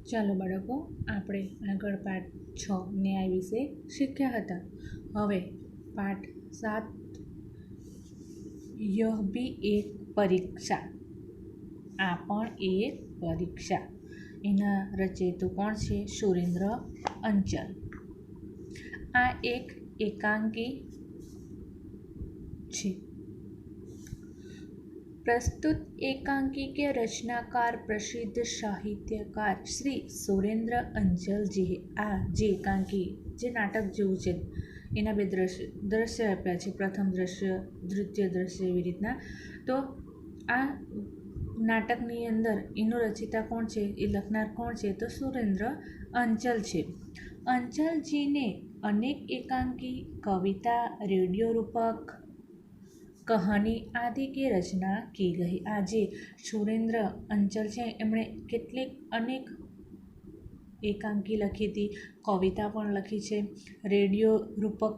ચાલો બાળકો, આપણે આગળ પાઠ 6 ન્યાય વિશે શીખ્યા હતા. હવે પાઠ 7 યહ ભી એક પરીક્ષા, આ પણ એક પરીક્ષા. એના રચયિતા કોણ છે? સુરેન્દ્ર અંચલ. આ એક એકાંકી છે. प्रस्तुत एकांकी के रचनाकार प्रसिद्ध साहित्यकार श्री सुरेंद्र अंचल जी आ जे एकांकी जे नाटक जेवुं छे एना बे दृश्य आप्या छे, प्रथम दृश्य, द्वितीय दृश्य, एवी रीतना. तो आ नाटकनी अंदर एनो रचयिता कोण छे, ए लखनार कोण छे? तो सुरेंद्र अंचल छे. अंचलजीने अनेक एकांकी, कविता, रेडियो रूपक, कहानी आदि की रचना की गई. आज सुरेंद्र अंचल है एमणे केटलीक अनेक एकांकी लखी थी, कविता पण लखी है, रेडियो रूपक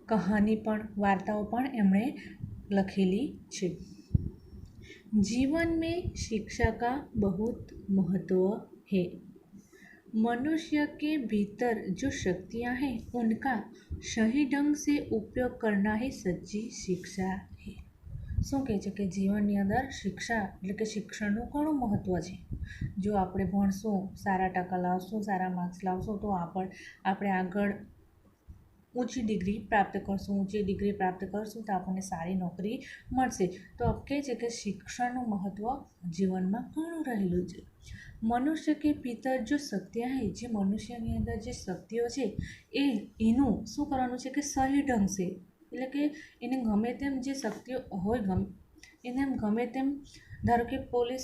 कहानी पण, वार्ताओं पण एमणे लखेली है. जीवन में शिक्षा का बहुत महत्व है. मनुष्य के भीतर जो शक्तियाँ हैं उनका सही ढंग से उपयोग करना ही सच्ची शिक्षा है. શું કહે છે કે જીવનની અંદર શિક્ષા એટલે કે શિક્ષણનું ઘણું મહત્ત્વ છે. જો આપણે ભણશું, સારા ટકા લાવશું, સારા માર્ક્સ લાવશું તો આપણે આગળ ઊંચી ડિગ્રી પ્રાપ્ત કરશું. ઊંચી ડિગ્રી પ્રાપ્ત કરશું તો આપણને સારી નોકરી મળશે. તો કહે છે કે શિક્ષણનું મહત્ત્વ જીવનમાં ઘણું રહેલું છે. મનુષ્ય કે ભીતર જો શક્તિઓ છે, જે મનુષ્યની અંદર જે શક્તિઓ છે એનું શું કરવાનું છે કે સહી ઢંગ છે, એટલે કે એને ગમે તેમ જે શક્તિઓ હોય એને ગમે તેમ, ધારો કે કોઈ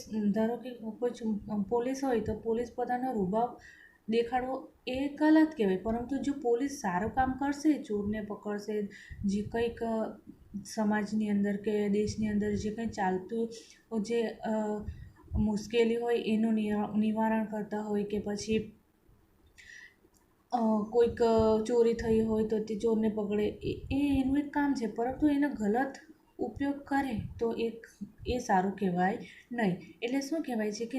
પોલીસ હોય તો પોલીસ પોતાનો રૂબાબ દેખાડવો એ ગલત કહેવાય. પરંતુ જો પોલીસ સારું કામ કરશે, ચોરને પકડશે, જે કંઈક સમાજની અંદર કે દેશની અંદર જે કંઈ ચાલતું જે મુશ્કેલી હોય એનું નિવારણ કરતા હોય, કે પછી કોઈક ચોરી થઈ હોય તો તે ચોરને પકડે, એનું એક કામ છે. પરંતુ એનો ગલત ઉપયોગ કરે તો એ સારું કહેવાય નહીં. એટલે શું કહેવાય છે કે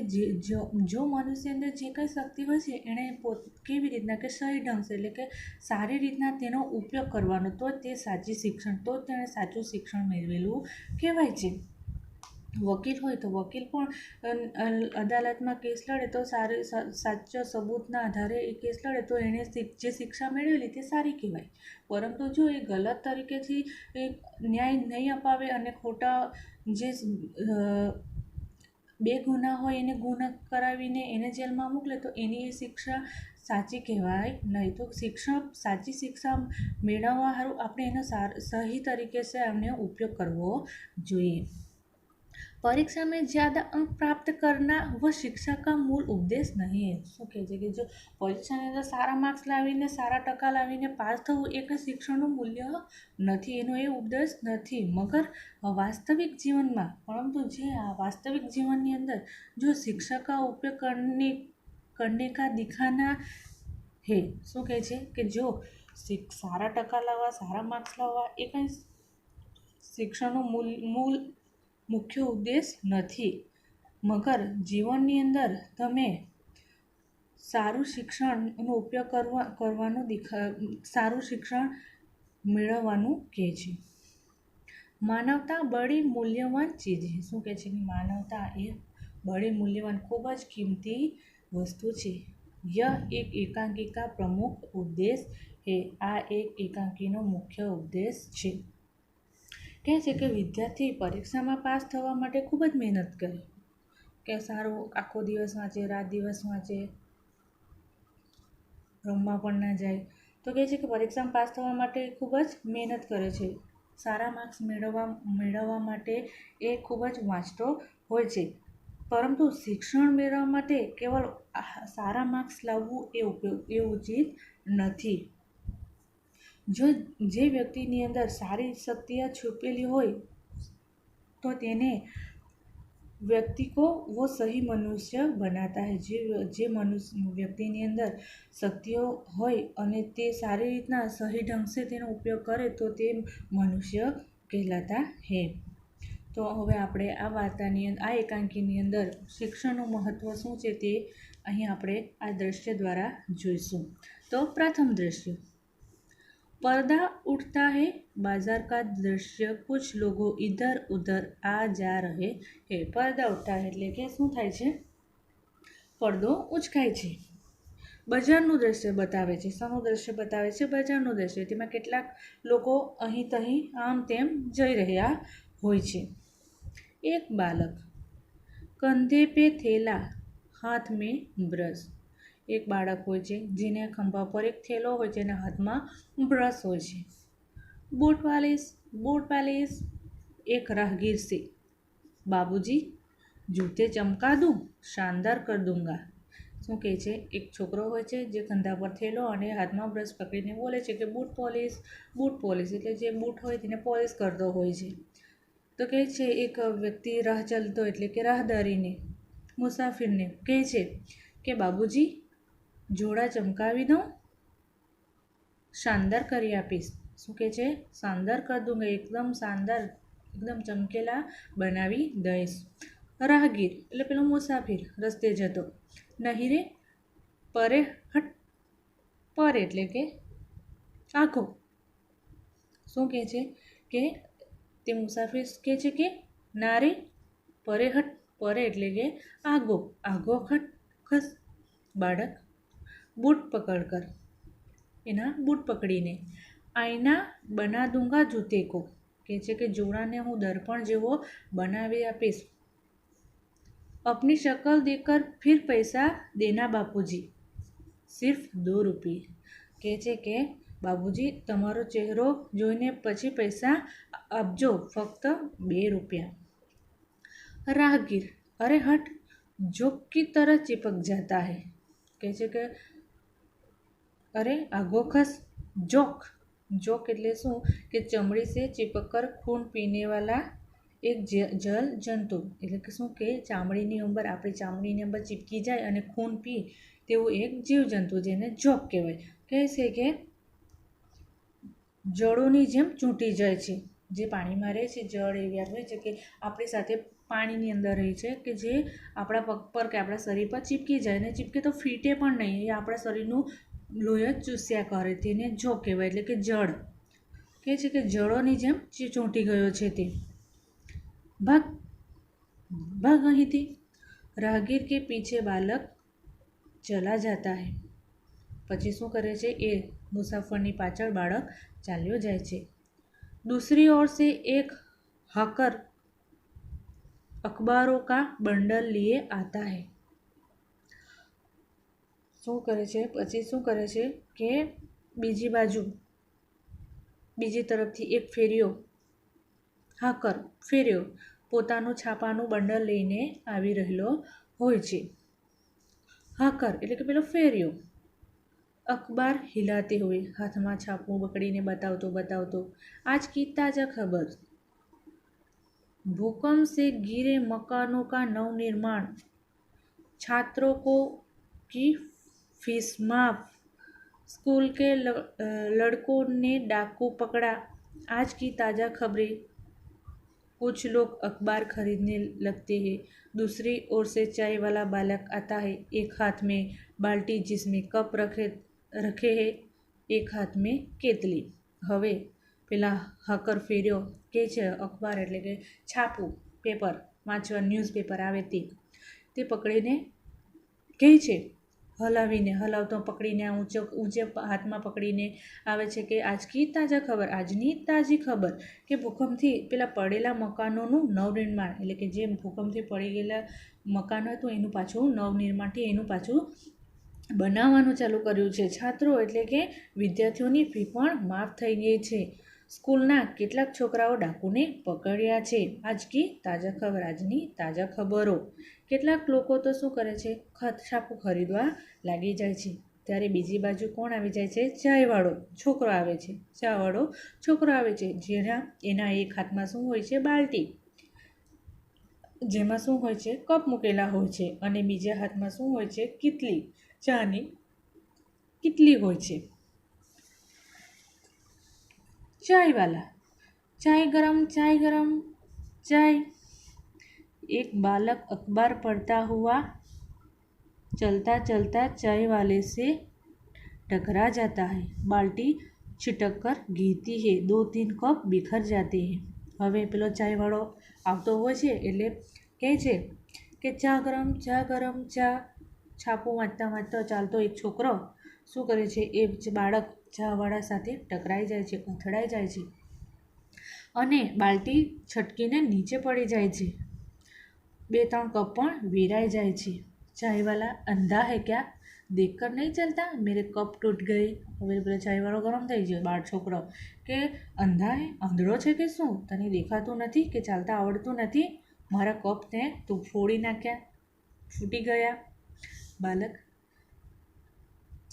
જો મનુષ્ય અંદર જે કંઈ શક્તિ હોય છે એણે કેવી રીતના કે સહી ઢંગ છે, એટલે કે સારી રીતના તેનો ઉપયોગ કરવાનો, તો તે સાચી શિક્ષણ, તો તેણે સાચું શિક્ષણ મેળવેલું કહેવાય છે. વકીલ હોય તો વકીલ પણ અદાલતમાં કેસ લડે તો સાચા સબૂતના આધારે એ કેસ લડે તો એણે જે શિક્ષા મેળવેલી તે સારી કહેવાય. પરંતુ જો એ ગલત તરીકેથી ન્યાય નહીં અપાવે અને ખોટા જે બે ગુના હોય એને ગુના કરાવીને એને જેલમાં મોકલે તો એની એ શિક્ષા સાચી કહેવાય નહીં. તો સાચી શિક્ષા મેળવવા સારું આપણે એનો સહી તરીકે છે એમને ઉપયોગ કરવો જોઈએ. परीक्षा में ज़्यादा अंक प्राप्त करना वह शिक्षा का मूल उद्देश्य नहीं है. શું કહે છે કે જો પરીક્ષાની અંદર સારા માર્ક્સ લાવીને, સારા ટકા લાવીને પાસ થવું એ કંઈ શિક્ષણનું મૂલ્ય નથી, એનો એ ઉદ્દેશ નથી. મગર વાસ્તવિક જીવનમાં, પરંતુ જે આ વાસ્તવિક જીવનની અંદર જો શિક્ષા का उपयोग करने का दिखाना है. શું કહે છે કે જો સારા ટકા લાવવા, સારા માર્ક્સ લાવવા એ કંઈ શિક્ષણનું મૂળ મુખ્ય ઉદ્દેશ નથી. મગર જીવનની અંદર તમે સારું શિક્ષણનો ઉપયોગ કરવાનું સારું શિક્ષણ મેળવવાનું કહે છે. માનવતા બડી મૂલ્યવાન ચીજ છે. શું કહે છે કે માનવતા એ બડી મૂલ્યવાન, ખૂબ જ કિંમતી વસ્તુ છે. યહ એક એકાંકી કા પ્રમુખ ઉદ્દેશ है. આ એક એકાંકીનો મુખ્ય ઉદ્દેશ છે. કહે છે કે વિદ્યાર્થી પરીક્ષામાં પાસ થવા માટે ખૂબ જ મહેનત કરે, કે સારું આખો દિવસ વાંચે, રાત દિવસ વાંચે, રમવા પણ ના જાય. તો કહે છે કે પરીક્ષામાં પાસ થવા માટે ખૂબ જ મહેનત કરે છે. સારા માર્ક્સ મેળવવા માટે એ ખૂબ જ વાંચતો હોય છે. પરંતુ શિક્ષણ મેળવવા માટે કેવળ સારા માર્ક્સ લાવવું એ ઉચિત નથી. જો જે વ્યક્તિની અંદર સારી શક્તિઓ છુપેલી હોય તો તેને व्यक्ति को वो सही मनुष्य बनाता है. જે વ્યક્તિની અંદર શક્તિઓ હોય અને તે સારી રીતના સહી ઢંગ સે તેનો ઉપયોગ કરે તો તે મનુષ્ય કહેલાતા હૈ. તો હવે આપણે આ વાર્તાની આ એકાંકીની અંદર શિક્ષણનું મહત્ત્વ શું છે તે અહીં આપણે આ દ્રશ્ય દ્વારા જોઈશું. તો પ્રથમ દ્રશ્ય, पर्दा उठता है, बाजार का दृश्य, कुछ लोगो इधर उधर आ जा रहे है. पर्दा उठता है એટલે કે શું થાય છે? પડદો ઉચકાય છે. બજારનું દ્રશ્ય બતાવે છે. શાનું દ્રશ્ય બતાવે છે? બજારનું દ્રશ્ય. તેમાં કેટલાક લોકો અહીં તહીં આમ તેમ જઈ રહ્યા હોય છે. એક બાલક, કંધે પે થેલા, હાથ મેં બ્રશ. એક બાળક હોય છે જેને ખંભા પર એક થેલો હોય છે અને હાથમાં બ્રશ હોય છે. બૂટ પાલિશ, એક રાહગીર સે, બાબूजी જૂતે ચમકા દઉં, શાનદાર કર દૂંગા. શું કહે છે? એક છોકરો હોય છે જે ખંધા પર થેલો અને હાથમાં બ્રશ પકડીને બોલે છે કે બૂટ પોલિશ એટલે જે બૂટ હોય તેને પોલિશ કરતો હોય છે. તો કહે છે એક વ્યક્તિ રાહ ચાલતો એટલે કે રાહદારીને, મુસાફિરને કહે છે કે બાબूजी જોડા ચમકાવી દઉં, શાનદાર કરી આપીશ. શું કહે છે? શાનદાર કર દૂંગા, એકદમ શાનદાર, એકદમ ચમકેલા બનાવી દઈશ. રાહગીર એટલે પેલો મુસાફિર રસ્તે જતો, નહીં રે પરે હટ, પર એટલે કે આઘો. શું કહે છે કે તે મુસાફિર કહે છે કે ના રે પરે હટ, પરે એટલે કે આઘો, આઘો હટ ખસ. બાળક, બૂટ પકડ કર, એના બૂટ પકડીને. આઈના બના દૂંગા જૂતે કો, કહે છે કે જોડાને હું દર્પણ જેવો બનાવી આપીશ. अपनी शक्ल देखकर फिर पैसा देना बापूजी, सिर्फ 2 रुपये. કહે છે કે બાબુજી તમારો ચહેરો જોઈને પછી પૈસા આપજો, ફક્ત 2 રૂપિયા. રાહગીર, અરે હટ, જોક કી તરહ ચિપક જાતા હૈ. કહે છે કે અરે આઘો ખસ. જોક એટલે શું કે ચમડી સે ચિપક કર ખૂન પીને વાલા એક જલ જંતુ. એટલે કે શું કે ચામડીની અંદર, આપણી ચામડીની અંદર ચીપકી જાય અને ખૂન પી તેવું એક જીવજંતુ, જેને જોક કહેવાય. કહે છે કે જળોની જેમ ચૂંટી જાય છે. જે પાણીમાં રહે છે, જળ એવી હોય છે કે આપણી સાથે પાણીની અંદર રહે છે કે જે આપણા પગ પર કે આપણા શરીર પર ચીપકી જાય, ને ચીપકે તો ફીટે પણ નહીં, એ આપણા શરીરનું લોહી જ ચૂસ્યા કરે, તેને જોક કહેવાય. એટલે કે જળ. કહે છે કે જળોની જેમ ચૂંટી ગયો છે તે. ભાગ અહીંથી. રાહગીર કે પીછે બાલક ચલા જાતા હૈ. પછી શું કરે છે? એ મુસાફરની પાછળ બાળક ચાલ્યો જાય છે. दूसरी ओर से एक हॉकर अखबारों का बंडल लिए आता है. શું કરે છે? પછી શું કરે છે કે બીજી બાજુ, બીજી તરફથી એક ફેર્યો પોતાનું છાપાનું બંડલ લઈને આવી રહેલો હોય છે. હાકર એટલે કે પેલો ફેર્યો. અખબાર હિલાતે हुए, હાથમાં છાપું પકડીને બતાવતો, आज की ताज़ा खबर, भूकंप से गिरे मकानों का नवनिर्माण, छात्रों को की फीस माफ, स्कूल के लड़कों ने डाकू पकड़ा, आज की ताज़ा खबरें. कुछ लोग अखबार खरीदने लगते हैं. दूसरी ओर से चाय वाला बालक आता है, एक हाथ में बाल्टी जिसमें कप रखे है, एक हाथ में केतली. હવે પેલા હાકર ફેર્યો કે છે અખબાર એટલે કે છાપું, પેપર વાંચવા, ન્યૂઝપેપર આવે તે પકડીને કહે છે, હલાવતો પકડીને ઊંચે હાથમાં પકડીને આવે છે કે આજની તાજી ખબર કે ભૂકંપથી પેલા પડેલા મકાનોનું નવનિર્માણ, એટલે કે જે ભૂકંપથી પડી ગયેલા મકાન હતું એનું પાછું નવનિર્માણથી એનું પાછું બનાવવાનું ચાલુ કર્યું છે. છાત્રો એટલે કે વિદ્યાર્થીઓની ફી પણ માફ થઈ ગઈ છે. સ્કૂલના કેટલાક છોકરાઓ ડાકુને પકડ્યા છે. આજની તાજા ખબરો. કેટલાક લોકો તો શું કરે છે? છાપું ખરીદવા લાગી જાય છે. ત્યારે બીજી બાજુ કોણ આવી જાય છે? ચાયવાળો છોકરો આવે છે. એના એક હાથમાં શું હોય છે? બાલ્ટી, જેમાં શું હોય છે? કપ મૂકેલા હોય છે, અને બીજા હાથમાં શું હોય છે? કિટલી, ચાની કિટલી હોય છે. ચાયવાલા, ચાય ગરમ, ચાય. एक बालक अखबार पढ़ता हुआ चलता चलता चाय वाले से टकरा जाता है। बाल्टी छिटक कर गिरती है। 2-3 कप बिखर जाते हैं। હવે પેલો ચાયવાળો આવતો હોય છે એટલે કહે છે કે ચા ગરમ ચા ગરમ ચા. છાપું વાંચતા વાંચતા ચાલતો એક છોકરો શું કરે છે, એ બાળક ચાવાળા સાથે ટકરાઈ જાય છે, અથડાઈ જાય છે અને બાલ્ટી છટકીને નીચે પડી જાય છે. 2-3 કપ પણ વેરાઈ જાય છે. ચાયવાલા અંધા હે ક્યા, દેખકર નહીં ચલતા, મેરે કપ તૂટ ગયે. હવે પેલો ચાયવાળો ગરમ થઈ ગયો, બાળ છોકરો કે અંધા હે, આંધળો છે કે શું, તને દેખાતું નથી કે ચાલતા આવડતું નથી, મારા કપ તે તું ફોડી નાખ્યા, ફૂટી ગયા. बालक,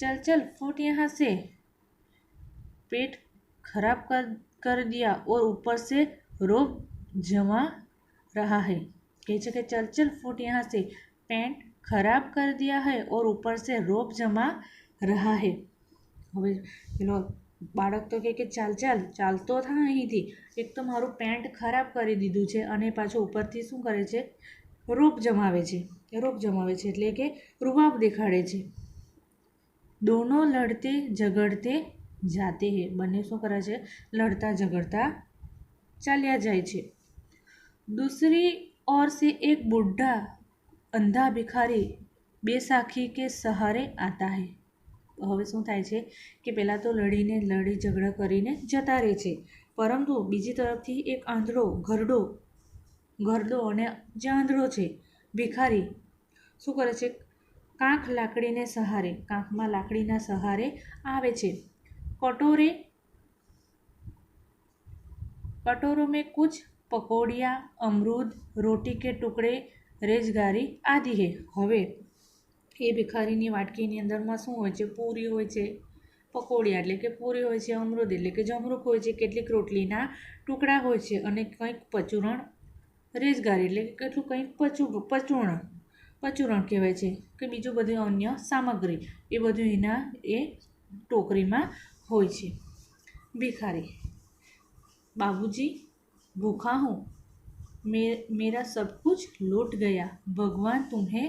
चल चल फूट यहाँ से, पेट खराब कर दिया और ऊपर से रोब जमा रहा है. कहे છે કે चल चल फूट यहाँ से, पेट खराब कर दिया है और ऊपर से रोब जमा रहा है. હવે પેલો બાળક તો કહે કે ચાલ ચાલ ચાલતો થા અહીંથી, એક તો મારું પેન્ટ ખરાબ કરી દીધું છે અને પાછો ઉપરથી શું કરે છે, રોપ જમાવે છે. રોપ જમાવે છે એટલે કે રૂબાબ દેખાડે છે. દોનો લડતે ઝઘડતે જાતે હે, બંને શું કરે છે, લડતા ઝઘડતા ચાલ્યા જાય છે. दूसरी ओर से एक बूढ़ा अंधा भिखारी બેસાખી કે સહારે આતા હે. હવે શું થાય છે કે પહેલાં તો લડી ઝઘડા કરીને જતા રહે છે, પરંતુ બીજી તરફથી એક આંધળો ઘરડો અને જે આંધળો છે ભિખારી શું કરે છે, કાંખમાં લાકડીના સહારે આવે છે. कटोरों में कुछ पकौड़िया, अमरूद, रोटी के टुकड़े, रेजगारी आदि है. હવે એ ભિખારીની વાટકીની અંદરમાં શું હોય છે, પૂરી હોય છે, પકોડિયા એટલે કે પૂરી હોય છે, અમૃદ એટલે કે જમરૂખ હોય છે, કેટલીક રોટલીના ટુકડા હોય છે અને કંઈક પચૂરણ, રેજગારી એટલે કે કેટલું કંઈક પચૂરણ કહેવાય છે કે બીજું બધું અન્ય સામગ્રી, એ બધું એના એ ટોકરીમાં હોય છે. ભિખારી, बाबूजी भूखा हूँ, मेरा सब कुछ लूट गया, भगवान तुम्हें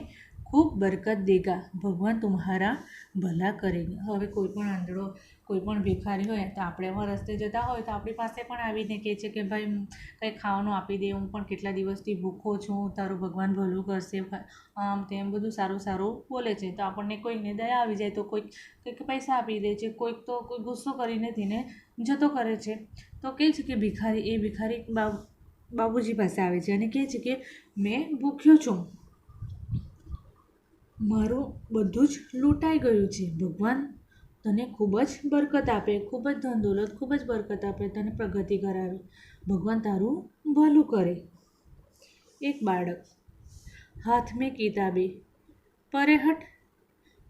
ખૂબ બરકત દેગા, ભગવાન તુમ્હારા ભલા કરેગા. હવે કોઈ પણ આંધળો, કોઈ પણ ભિખારી હોય તો આપણે એમાં રસ્તે જતા હોય તો આપણી પાસે પણ આવીને કહે છે કે ભાઈ કંઈ ખાવાનું આપી દે, હું પણ કેટલા દિવસથી ભૂખો છું, તારું ભગવાન ભલું કરશે, આમ તેમ બધું સારું બોલે છે. તો આપણને કોઈને દયા આવી જાય તો કંઈક પૈસા આપી દે છે, કોઈ ગુસ્સો કરીને તેને જતો કરે છે. તો કહે છે કે ભિખારી બાબુજી પાસે આવે છે અને કહે છે કે મેં ભૂખ્યો છું, મારું બધું જ લૂંટાઈ ગયું છે, ભગવાન તને ખૂબ જ બરકત આપે, ખૂબ જ ધન દોલત, ખૂબ જ બરકત આપે, તને પ્રગતિ કરાવે, ભગવાન તારું ભલું કરે. એક બાળક, હાથ में किताबें, परे हट,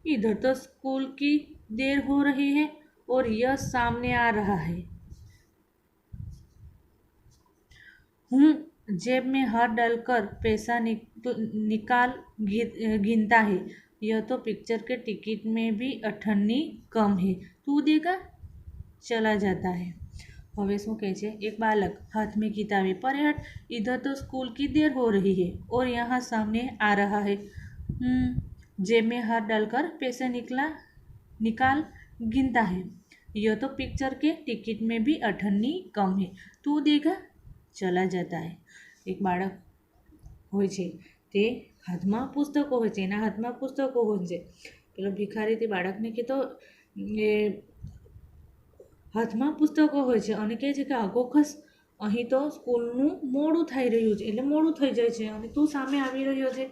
इधर तो स्कूल की देर हो रही है और यह सामने आ रहा है. हूँ जेब में हाथ डालकर पैसा निकाल गिनता है, यह तो पिक्चर के टिकट में भी 18 कम है, तू देगा, चला जाता है. હવે શું કહે છે, એક બાલક, હાથ में किताबें, परे हट, इधर तो स्कूल की देर हो रही है और यहाँ सामने आ रहा है. जेब में हाथ डालकर पैसे निकाल गिनता है, यह तो पिक्चर के टिकट में भी 18 कम है, तू देगा, ચલા જતા હે. એક બાળક હોય છે તે હાથમાં પુસ્તકો હોય છે, એના હાથમાં પુસ્તકો હોય છે. પેલો ભિખારી તે બાળકને કહેતો એ હાથમાં પુસ્તકો હોય છે અને કહે છે કે આગો ખસ, અહીં તો સ્કૂલનું મોડું થઈ રહ્યું છે, એટલે મોડું થઈ જાય છે અને તું સામે આવી રહ્યો છે.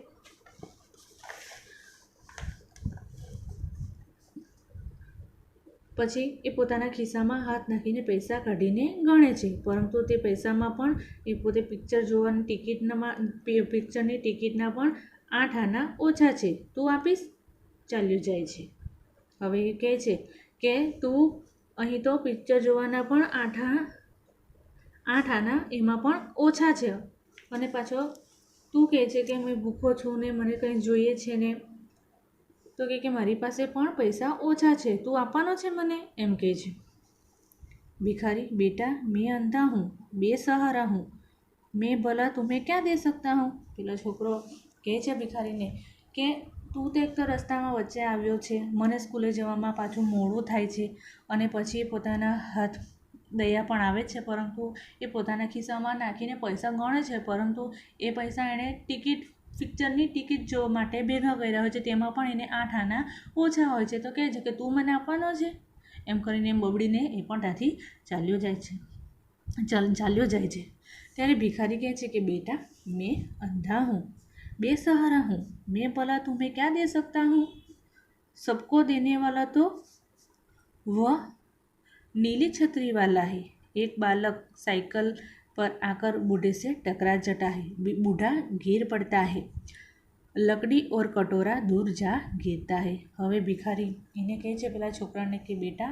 પછી એ પોતાના ખિસ્સામાં હાથ નાખીને પૈસા કાઢીને ગણે છે, પરંતુ તે પૈસામાં પણ એ પોતે પિક્ચરની ટિકિટના પણ 8 આના ઓછા છે, તું આપીશ, ચાલ્યું જાય છે. હવે એ કહે છે કે તું અહીં તો પિક્ચર જોવાના પણ 8 આના એમાં પણ ઓછા છે અને પાછો તું કહે છે કે મેં ભૂખો છું ને મને કંઈ જોઈએ છે ને, તો કે મારી પાસે પણ પૈસા ઓછા છે, તું આપવાનો છે મને, એમ કહે છે. ભિખારી, બેટા મેં અંધા હું, બેસહારા હું, મેં ભલા तुम्हें क्या दे सकता हूँ. પેલો છોકરો કહે છે ભિખારીને કે તું તો એક તો રસ્તામાં વચ્ચે આવ્યો છે, મને સ્કૂલે જવામાં પાછું મોડું થાય છે અને પછી એ પોતાના હાથ દયા પણ આવે છે, પરંતુ એ પોતાના ખિસ્સામાં નાખીને પૈસા ગણે છે, પરંતુ એ પૈસા એણે પિક્ચરની ટિકિટ જોવા માટે ભેગા કર્યા હોય છે, તેમાં પણ એને 8 આના ઓછા હોય છે. તો કહે છે કે તું મને આપવાનો છે, એમ કરીને એમ બબડીને એ પણ ત્યાંથી ચાલ્યો જાય છે. ત્યારે ભિખારી કહે છે કે બેટા, મેં અંधा हूँ, बेसहारा हूँ, मैं भला तुम्हें क्या दे सकता हूँ? सबको देने वाला तो वह नीली छतरी वाला है. एक बालक साइकिल पर आकर बूढ़े से टकरा जाता है. बूढ़ा गिर पड़ता है. लकड़ी और कटोरा दूर जा गिरता है. હવે ભિખારી એને કહે છે પેલા છોકરાને કે બેટા,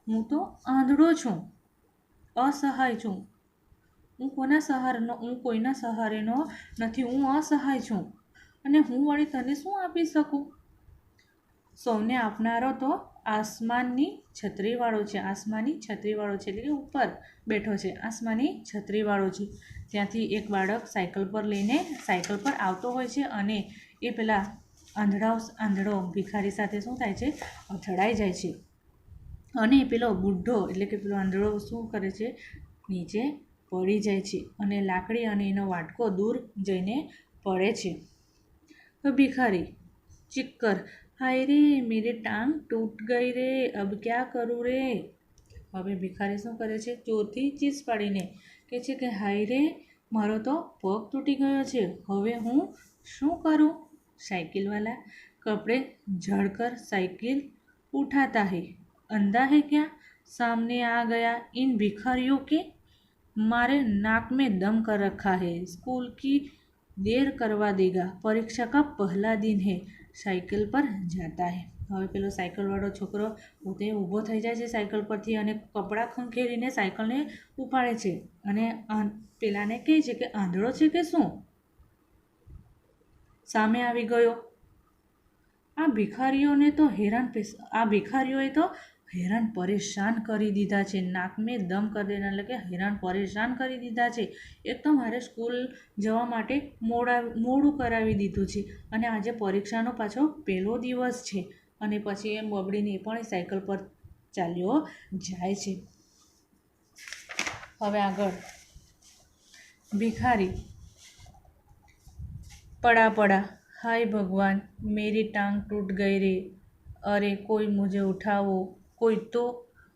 હું તો આંધળો છું, અસહાય છું, હું કોઈના સહારેનો નથી, હું અસહાય છું અને હું વળી તને શું આપી શકું? સૌને આપનારો તો આસમાની છત્રીવાળો છે. આસમાની છત્રીવાળો છે એટલે કે ઉપર બેઠો છે, આસમાની છત્રીવાળો છે. ત્યાંથી એક બાળક સાયકલ પર આવતો હોય છે અને એ પેલા આંધળો ભિખારી સાથે શું થાય છે, અથડાઈ જાય છે અને પેલો બુઢ્ઢો એટલે કે પેલો આંધળો શું કરે છે, નીચે પડી જાય છે અને લાકડી અને એનો વાટકો દૂર જઈને પડે છે. તો ભિખારી ચીક કર, હાય રે મેરી ટાંગ ટૂટ ગઈ રે, અબ ક્યા કરું રે. હવે ભિખારી શું કરે છે, જોરથી ચીસ પાડીને કહે છે કે હાય રે, મારો તો પગ તૂટી ગયો છે, હવે હું શું કરું? साइकिल वाला कपड़े झड़कर साइकिल उठाता है. अंधा है क्या? सामने आ गया इन भिखारियों के. मारे नाक में दम कर रखा है. स्कूल की देर करवा देगा. परीक्षा का पहला दिन है. साइकिल पर जाता है. હવે પેલો સાયકલવાળો છોકરો પોતે ઊભો થઈ જાય છે સાયકલ પરથી અને કપડાં ખંખેરીને સાયકલને ઉપાડે છે અને પેલાને કહે છે કે આંધળો છે કે શું? સામે આવી ગયો. આ ભિખારીઓએ તો હેરાન પરેશાન કરી દીધા છે. નાક મેં દમ કરી દેના એટલે કે હેરાન પરેશાન કરી દીધા છે. એક તો મારે સ્કૂલ જવા માટે મોડું કરાવી દીધું છે અને આજે પરીક્ષાનો પાછો પહેલો દિવસ છે. અને પછી એમ બબડીને એ પણ સાયકલ પર ચાલ્યો જાય છે. હવે આગળ ભિખારી पड़ा हाय भगवान, मेरी टांग टूट गई रे, अरे कोई मुझे उठाओ, कोई तो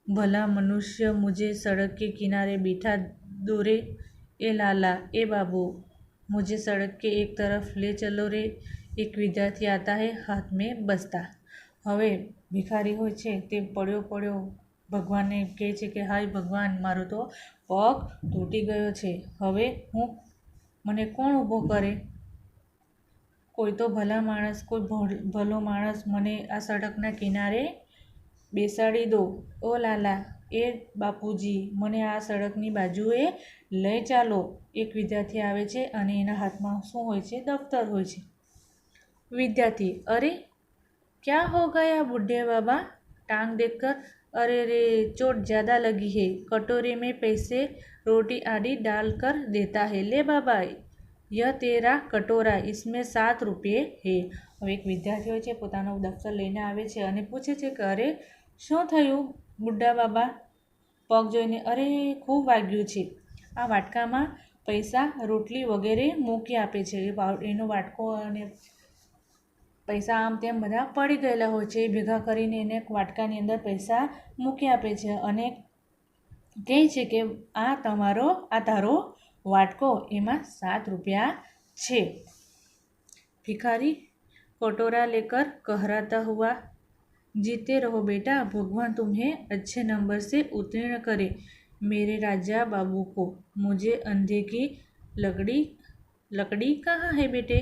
भला मनुष्य मुझे सड़क के किनारे बिठा दो रे. ए लाला, ए बाबू, मुझे सड़क के एक तरफ ले चलो रे. एक विद्यार्थी आता है हाथ में बस्ता. હવે ભિખારી હોય છે તે પડ્યો ભગવાનને કહે છે કે હાય ભગવાન, મારો તો પગ તૂટી ગયો છે, હવે મને કોણ ઊભો કરે? કોઈ તો ભલો માણસ મને આ સડકના કિનારે બેસાડી દો. ઓ લાલા, એ બાપુજી, મને આ સડકની બાજુએ લઈ ચાલો. એક વિદ્યાર્થી આવે છે અને એના હાથમાં શું હોય છે, દફતર હોય છે. વિદ્યાર્થી, અરે क्या हो गया बूढ़े बाबा? टांग देखकर, अरे रे चोट ज़्यादा लगी है. कटोरे में पैसे रोटी आदि डाल कर देता है. ले बाबा, यह तेरा कटोरा, इसमें 7 रुपये है. હવે એક વિદ્યાર્થી હોય છે પોતાનું દફતર લઈને આવે છે અને પૂછે છે કે અરે શું થયું બુઢા બાબા? પગ જોઈને, અરે ખૂબ વાગ્યું છે. આ વાટકામાં પૈસા, રોટલી વગેરે મૂકી આપે છે. એનો વાટકો અને પૈસા આમ તેમ બધા પડી ગયેલા હોય છે. એ ભેગા કરીને એને વાટકાની અંદર પૈસા મૂકી આપે છે અને કહે છે કે આ તારો વાટકો, એમાં 7 रुपया છે. भिखारी कटोरा लेकर कहराता हुआ, जीते रहो बेटा, भगवान तुम्हें अच्छे नंबर से उत्तीर्ण करे. मेरे राजा बाबू को मुझे अंधे की लकड़ी कहाँ है बेटे?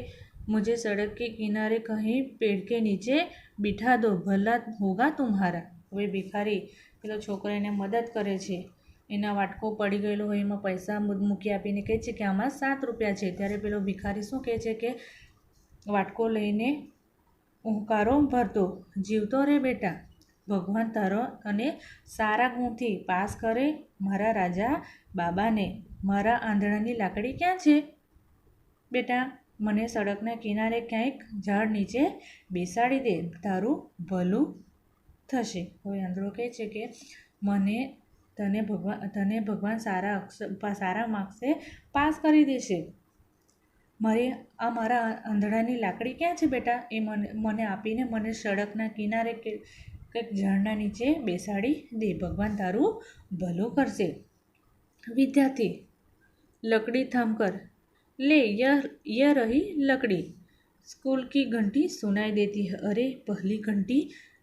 मुझे सड़क के किनारे कहीं पेड़ के नीचे बिठा दो, भला होगा तुम्हारा. હવે ભિખારી પેલો છોકરો એને મદદ કરે છે. એના વાટકો પડી ગયેલો હોય એમાં પૈસા મૂકી આપીને કહે છે કે આમાં 7 રૂપિયા છે. ત્યારે પેલો ભિખારી શું કહે છે કે વાટકો લઈને ઉંકારો ભરતો, જીવતો રે બેટા, ભગવાન તારો અને સારા ગુણથી પાસ કરે. મારા રાજા બાબાને. મારા આંધળાની લાકડી ક્યાં છે બેટા? મને સડકના કિનારે ક્યાંક ઝાડ નીચે બેસાડી દે, તારું ભલું થશે. હવે આંધળો કહે છે કે તને ભગવાન સારા માર્ક્સે પાસ કરી દેશે. મારા આંધળાની લાકડી ક્યાં છે બેટા? એ મને આપીને મને સડકના કિનારે કંઈક ઝાડના નીચે બેસાડી દે. ભગવાન તારું ભલું કરશે. વિદ્યાર્થી, लकड़ी थाम कर ले, यह रही लकड़ी. स्कूल की घंटी सुनाई देती है. अरे पहली घंटी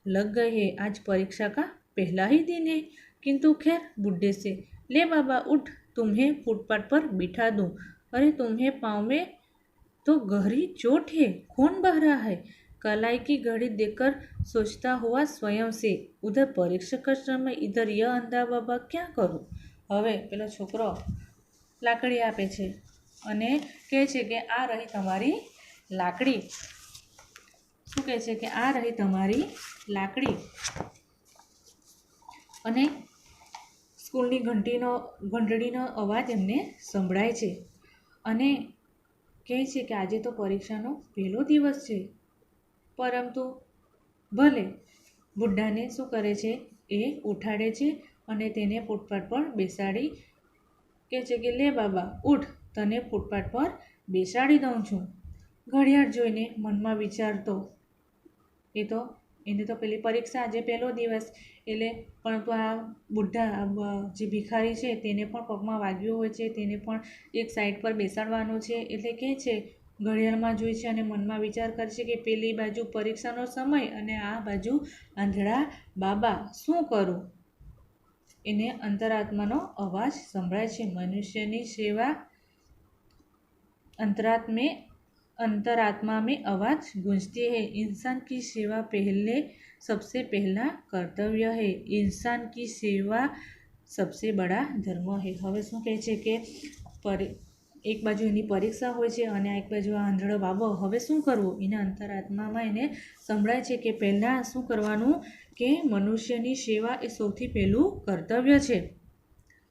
लग गई है. आज परीक्षा का पहला ही दिन है. किंतु खैर बुढ़े से. ले बाबा उठ, तुम्हें फुटपाथ पर बिठा दूं. अरे तुम्हें पाँव में तो गहरी चोट है. कौन बह रहा है? कलाई की घड़ी देखकर सोचता हुआ स्वयं से, उधर परीक्षा का समय, इधर यह अंधा बाबा, क्या करूं? હવે પેલો છોકરો લાકડી આપે છે અને કહે છે કે આ રહી તમારી લાકડી. શું કહે છે કે આ રહી તમારી લાકડી. અને સ્કૂલની ઘંટડીનો અવાજ એમને સંભળાય છે અને કહે છે કે આજે તો પરીક્ષાનો પહેલો દિવસ છે. પરંતુ ભલે. બુઢ્ઢાને શું કરે છે? એ ઉઠાડે છે અને તેને ફૂટપાથ પર બેસાડી કહે છે કે લે બાબા ઉઠ, તને ફૂટપાથ પર બેસાડી દઉં છું. ઘડિયાળ જોઈને મનમાં વિચારતો, એને તો પેલી પરીક્ષા આજે પહેલો દિવસ એટલે, પરંતુ આ બુઢ્ઢા જે ભિખારી છે તેને પણ પગમાં વાગ્યું હોય છે, તેને પણ એક સાઈડ પર બેસાડવાનું છે. એટલે કહે છે, ઘડિયાળમાં જોઈ છે અને મનમાં વિચાર કરે છે કે પેલી બાજુ પરીક્ષાનો સમય અને આ બાજુ આંધળા બાબા, શું કરું? એને અંતરાત્માનો અવાજ સંભળાય છે. મનુષ્યની સેવા अंतरात्मा में आवाज गूंजती है. इंसान की सेवा सबसे पहला कर्तव्य है. इंसान की सेवा सबसे बड़ा धर्म है. હવે શું કહે છે કે એક બાજુ એની પરીક્ષા હોય છે અને એક બાજુ આ આંધળો બાબો. હવે શું કરવું? એના અંતરાત્મામાં એને સંભળાય છે કે પહેલાં શું કરવાનું કે મનુષ્યની સેવા એ સૌથી પહેલું કર્તવ્ય છે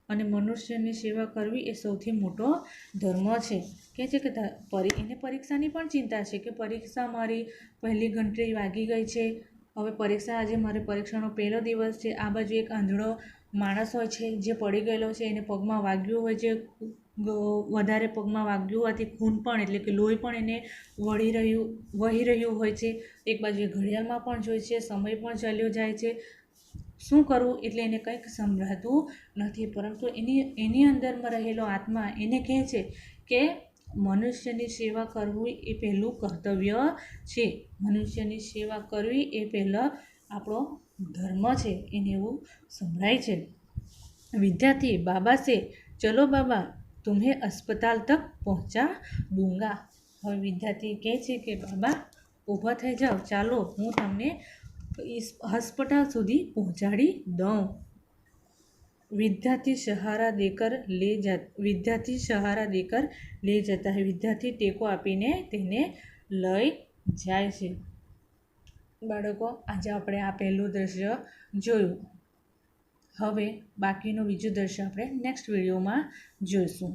અને મનુષ્યની સેવા કરવી એ સૌથી મોટો ધર્મ છે. કહે છે કે એને પરીક્ષાની પણ ચિંતા છે કે પરીક્ષા મારી પહેલી ઘંટડી વાગી ગઈ છે. હવે આજે મારે પરીક્ષાનો પહેલો દિવસ છે. આ બાજુ એક આંધળો માણસ હોય છે જે પડી ગયેલો છે, એને પગમાં વાગ્યું હોય છે. વધારે પગમાં વાગ્યું હોવાથી ખૂન પણ એટલે કે લોહી પણ એને વહી રહ્યું હોય છે. એક બાજુ ઘડિયાળમાં પણ જોઈ છે, સમય પણ ચાલ્યો જાય છે. શું કરવું? એટલે એને કંઈક સંભળાતું નથી. પરંતુ એની અંદરમાં રહેલો આત્મા એને કહે છે કે મનુષ્યની સેવા કરવી એ પહેલું કર્તવ્ય છે. મનુષ્યની સેવા કરવી એ પહેલાં આપણો ધર્મ છે. એને એવું સંભળાય છે. વિદ્યાર્થી, બાબા સે ચલો બાબા, तुम्हें अस्पताल तक पहुंचा दूंगा. હવે વિદ્યાર્થી કહે છે કે બાબા ઊભા થઈ જાઓ, ચાલો હું તમને अस्पताल સુધી પહોંચાડી દઉં. विद्यार्थी सहारा देकर ले जाता है. વિદ્યાર્થી ટેકો આપીને તેને લઈ જાય છે. બાળકો, આજે આપણે આ પહેલું દ્રશ્ય જોયું. હવે બાકીનું બીજું દ્રશ્ય આપણે નેક્સ્ટ વિડીયોમાં જોઈશું.